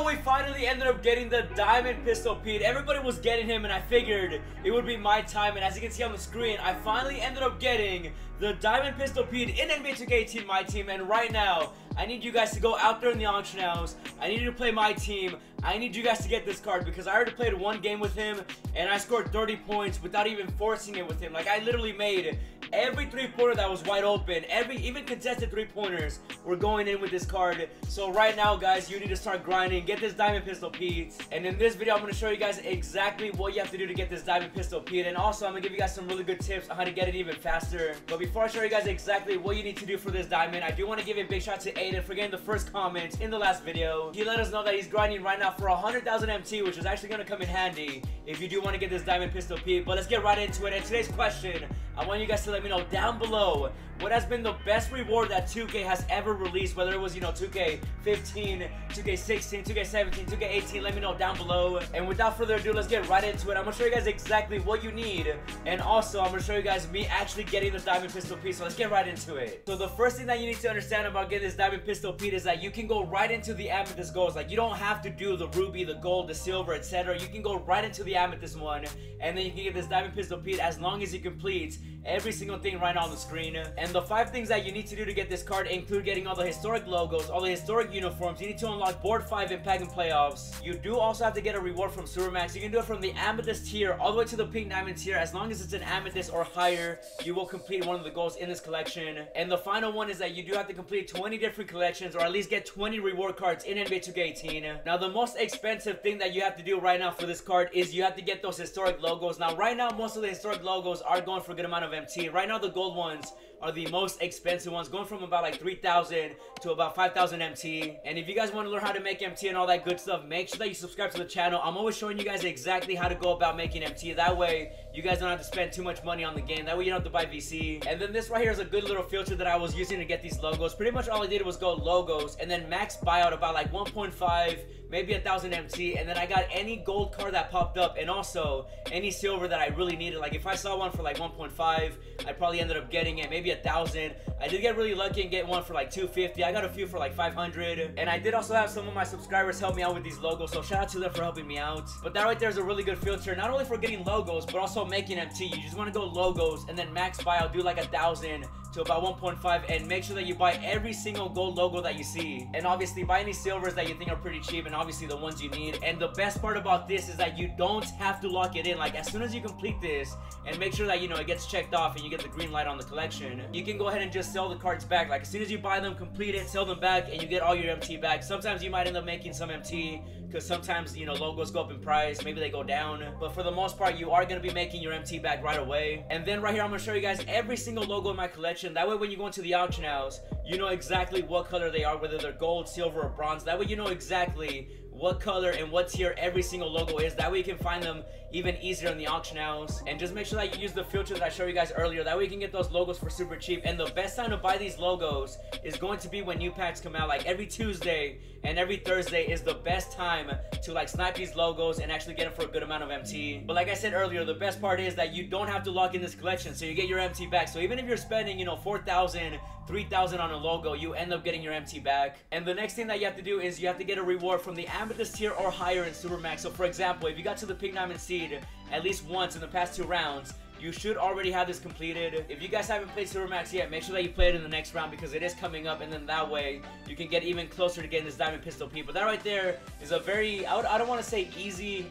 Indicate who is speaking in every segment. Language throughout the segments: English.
Speaker 1: Yo, we finally ended up getting the Diamond Pistol Pete. Everybody was getting him, and I figured it would be my time. And as you can see on the screen, I finally ended up getting the Diamond Pistol Pete in NBA 2K18 Myteam. And right now, I need you guys to go out there in the auction house. I need you to play my team. I need you guys to get this card because I already played one game with him, and I scored 30 points without even forcing it with him. Like, I literally made every three-pointer that was wide open. Even contested three-pointers were going in with this card. So right now, guys, you need to start grinding. Get this Diamond Pistol Pete. And in this video, I'm going to show you guys exactly what you have to do to get this Diamond Pistol Pete. And also, I'm going to give you guys some really good tips on how to get it even faster. But before I show you guys exactly what you need to do for this diamond, I do want to give a big shout out to Aiden for getting the first comment in the last video. He let us know that he's grinding right now for 100,000 MT, which is actually going to come in handy if you do want to get this Diamond Pistol Pete. But let's get right into it. And today's question, I want you guys to let me know down below what has been the best reward that 2K has ever released, whether it was, 2K15, 2K16, 2K17, 2K18, let me know down below. And without further ado, let's get right into it. I'm going to show you guys exactly what you need, and also I'm going to show you guys me actually getting this Diamond Pistol Pete, so let's get right into it. So the first thing that you need to understand about getting this Diamond Pistol Pete is that you can go right into the Amethyst goals. Like, you don't have to do the Ruby, the Gold, the Silver, etc. You can go right into the Amethyst one, and then you can get this Diamond Pistol Pete as long as you complete every single thing right now on the screen. And the 5 things that you need to do to get this card include getting all the historic logos, all the historic uniforms. You need to unlock board 5 in Pack and Playoffs. You do also have to get a reward from Supermax. You can do it from the Amethyst tier all the way to the Pink Diamond tier. As long as it's an Amethyst or higher, you will complete one of the goals in this collection. And the final one is that you do have to complete 20 different collections, or at least get 20 reward cards in NBA 2K18. Now, the most expensive thing that you have to do right now for this card is you have to get those historic logos. Now, right now, most of the historic logos are going for a good amount of MT. Right now, the gold ones are the most expensive ones, going from about like 3,000 to about 5,000 MT. And if you guys want to learn how to make MT and all that good stuff, make sure that you subscribe to the channel. I'm always showing you guys exactly how to go about making MT. That way, you guys don't have to spend too much money on the game. That way, you don't have to buy VC. And then this right here is a good little filter that I was using to get these logos. Pretty much all I did was go logos and then max buyout about like 1.5, maybe 1,000 MT, and then I got any gold card that popped up, and also any silver that I really needed. Like, if I saw one for like 1.5, I probably ended up getting it, maybe 1,000. I did get really lucky and get one for like 250. I got a few for like 500, and I did also have some of my subscribers help me out with these logos, so shout out to them for helping me out. But that right there is a really good filter, not only for getting logos, but also making MT. You just want to go logos and then max buyout, do like 1,000 to about 1.5, and make sure that you buy every single gold logo that you see, and obviously buy any silvers that you think are pretty cheap, and obviously the ones you need. And the best part about this is that you don't have to lock it in. Like, as soon as you complete this and make sure that it gets checked off and you get the green light on the collection, you can go ahead and just sell the cards back. Like, as soon as you buy them, complete it, sell them back, and you get all your MT back. Sometimes you might end up making some MT because sometimes logos go up in price, maybe they go down, but for the most part you are going to be making your MT back right away. And then right here I'm going to show you guys every single logo in my collection. That way when you go into the auction house, you know exactly what color they are, whether they're gold, silver, or bronze. That way you know exactly what color and what tier every single logo is. That way you can find them even easier in the auction house. And just make sure that you use the filter that I showed you guys earlier. That way you can get those logos for super cheap. And the best time to buy these logos is going to be when new packs come out. Like, every Tuesday and every Thursday is the best time to like snipe these logos and actually get them for a good amount of MT. But like I said earlier, the best part is that you don't have to lock in this collection, so you get your MT back. So even if you're spending 4,000, 3,000 on a logo, you end up getting your MT back. And the next thing that you have to do is you have to get a reward from the Amethyst tier or higher in Supermax. So for example, if you got to the Pink Diamond Seed at least once in the past 2 rounds, you should already have this completed. If you guys haven't played Supermax yet, make sure that you play it in the next round because it is coming up, and then that way you can get even closer to getting this Diamond Pistol Pete. But that right there is a very, I don't want to say easy,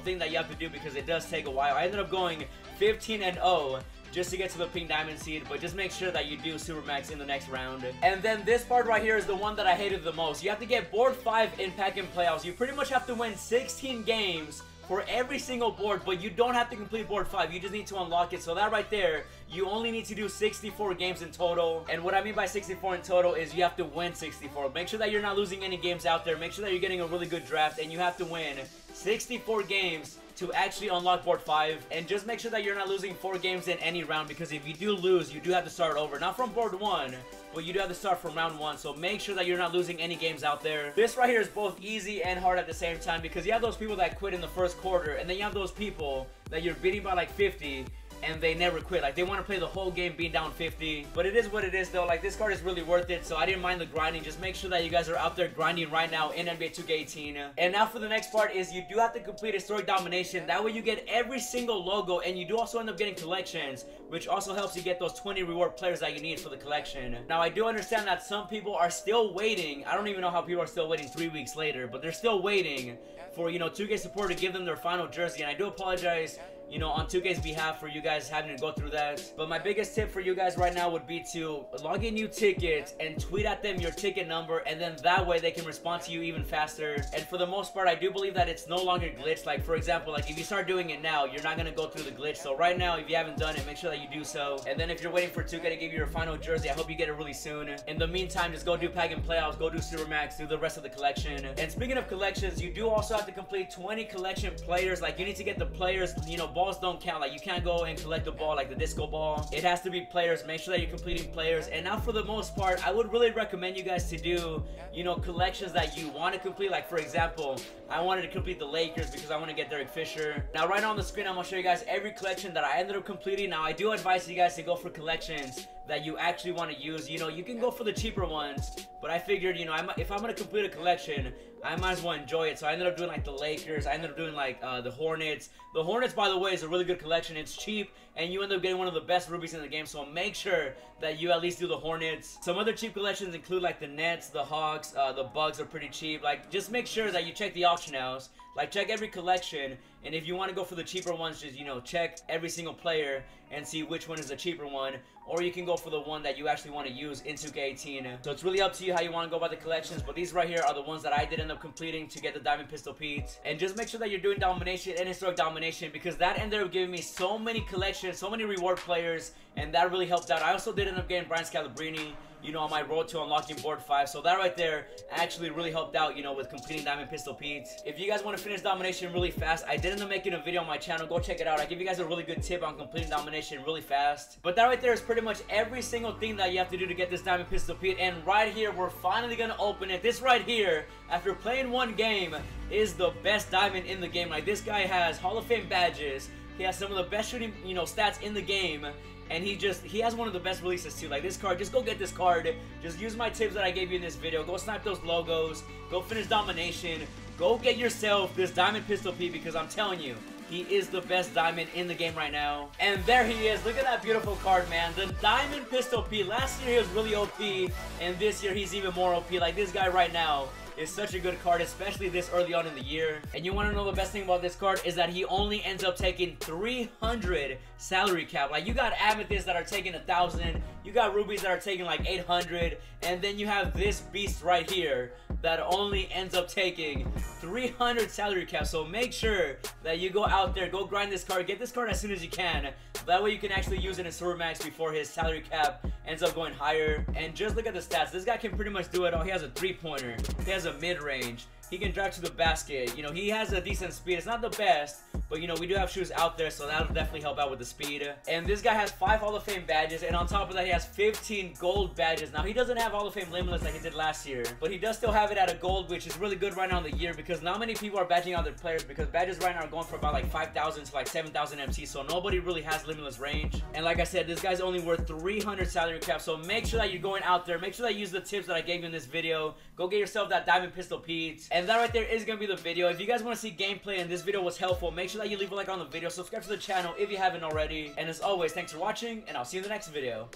Speaker 1: thing that you have to do because it does take a while. I ended up going 15-0 just to get to the Pink Diamond Seed, but just make sure that you do Supermax in the next round. And then this part right here is the one that I hated the most. You have to get board 5 in Pack and Playoffs. You pretty much have to win 16 games for every single board, but you don't have to complete board 5. You just need to unlock it. So that right there, you only need to do 64 games in total. And what I mean by 64 in total is you have to win 64. Make sure that you're not losing any games out there. Make sure that you're getting a really good draft, and you have to win 64 games to actually unlock board 5. And just make sure that you're not losing 4 games in any round, because if you do lose, you do have to start over. Not from board 1, but you do have to start from round 1. So make sure that you're not losing any games out there. This right here is both easy and hard at the same time, because you have those people that quit in the first quarter, and then you have those people that you're beating by like 50, and they never quit. Like, they want to play the whole game being down 50. But it is what it is, though. Like, this card is really worth it, so I didn't mind the grinding. Just make sure that you guys are out there grinding right now in NBA 2K18. And now for the next part is you do have to complete Historic Domination. That way you get every single logo, and you do also end up getting collections, which also helps you get those 20 reward players that you need for the collection. Now, I do understand that some people are still waiting. I don't even know how people are still waiting 3 weeks later, but they're still waiting for, you know, 2K support to give them their final jersey, and I do apologize, you know, on 2K's behalf for you guys having to go through that. But my biggest tip for you guys right now would be to log in new tickets and tweet at them your ticket number, and then that way they can respond to you even faster. And for the most part, I do believe that it's no longer glitched. Like, for example, like if you start doing it now, you're not gonna go through the glitch. So right now, if you haven't done it, make sure that you do so. And then if you're waiting for 2K to give you your final jersey, I hope you get it really soon. In the meantime, just go do pack and playoffs, go do Supermax, do the rest of the collection. And speaking of collections, you do also have to complete 20 collection players. Like, you need to get the players, you know, balls don't count. Like, you can't go and collect the ball like the disco ball. It has to be players. Make sure that you're completing players. And now for the most part, I would really recommend you guys to do, you know, collections that you want to complete. Like, for example, I wanted to complete the Lakers because I want to get Derek Fisher. Now right now on the screen, I'm going to show you guys every collection that I ended up completing. Now I do advise you guys to go for collections that you actually want to use. You know, you can go for the cheaper ones, but I figured, you know, if I'm going to complete a collection, I might as well enjoy it. So I ended up doing like the Lakers. I ended up doing like the Hornets. The Hornets, by the way, is a really good collection. It's cheap, and you end up getting one of the best rubies in the game. So make sure that you at least do the Hornets. Some other cheap collections include like the Nets, the Hawks, the Bugs are pretty cheap. Like, just make sure that you check the auction house. Like, check every collection, and if you want to go for the cheaper ones, just, you know, check every single player and see which one is the cheaper one, or you can go for the one that you actually want to use in 2K18. So it's really up to you how you want to go about the collections, but these right here are the ones that I did end up completing to get the Diamond Pistol Pete. And just make sure that you're doing Domination and Historic Domination, because that ended up giving me so many collections, so many reward players, and that really helped out. I also did end up getting Brian Scalabrine, you know, on my road to unlocking board 5. So that right there actually really helped out, you know, with completing Diamond Pistol Pete. If you guys want to finish Domination really fast, I did end up making a video on my channel. Go check it out. I give you guys a really good tip on completing Domination really fast. But that right there is pretty much every single thing that you have to do to get this Diamond Pistol Pete. And right here, we're finally going to open it. This right here, after playing one game, is the best diamond in the game. Like, this guy has Hall of Fame badges. He has some of the best shooting, you know, stats in the game. And he has one of the best releases too. Like, this card, just go get this card. Just use my tips that I gave you in this video. Go snipe those logos. Go finish Domination. Go get yourself this Diamond Pistol Pete, because I'm telling you, he is the best diamond in the game right now. And there he is. Look at that beautiful card, man. The Diamond Pistol Pete. Last year he was really OP, and this year he's even more OP. Like, this guy right now is such a good card, especially this early on in the year. And you want to know the best thing about this card is that he only ends up taking 300 salary cap. Like, you got amethysts that are taking 1,000, you got rubies that are taking like 800, and then you have this beast right here that only ends up taking 300 salary cap. So make sure that you go out there, go grind this card, get this card as soon as you can. That way you can actually use it in Supermax before his salary cap ends up going higher. And just look at the stats. This guy can pretty much do it all. He has a three-pointer, he has a mid-range, he can drive to the basket. You know, he has a decent speed. It's not the best, but, you know, we do have shoes out there, so that'll definitely help out with the speed. And this guy has 5 Hall of Fame badges, and on top of that, he has 15 gold badges. Now, he doesn't have Hall of Fame Limitless like he did last year, but he does still have it at a gold, which is really good right now in the year, because not many people are badging out their players, because badges right now are going for about like 5,000 to like 7,000 MC, so nobody really has Limitless range. And like I said, this guy's only worth 300 salary cap, so make sure that you're going out there. Make sure that you use the tips that I gave you in this video. Go get yourself that Diamond Pistol Pete. And that right there is going to be the video. If you guys want to see gameplay and this video was helpful, make sure that you leave a like on the video, subscribe to the channel if you haven't already, and as always, thanks for watching, and I'll see you in the next video.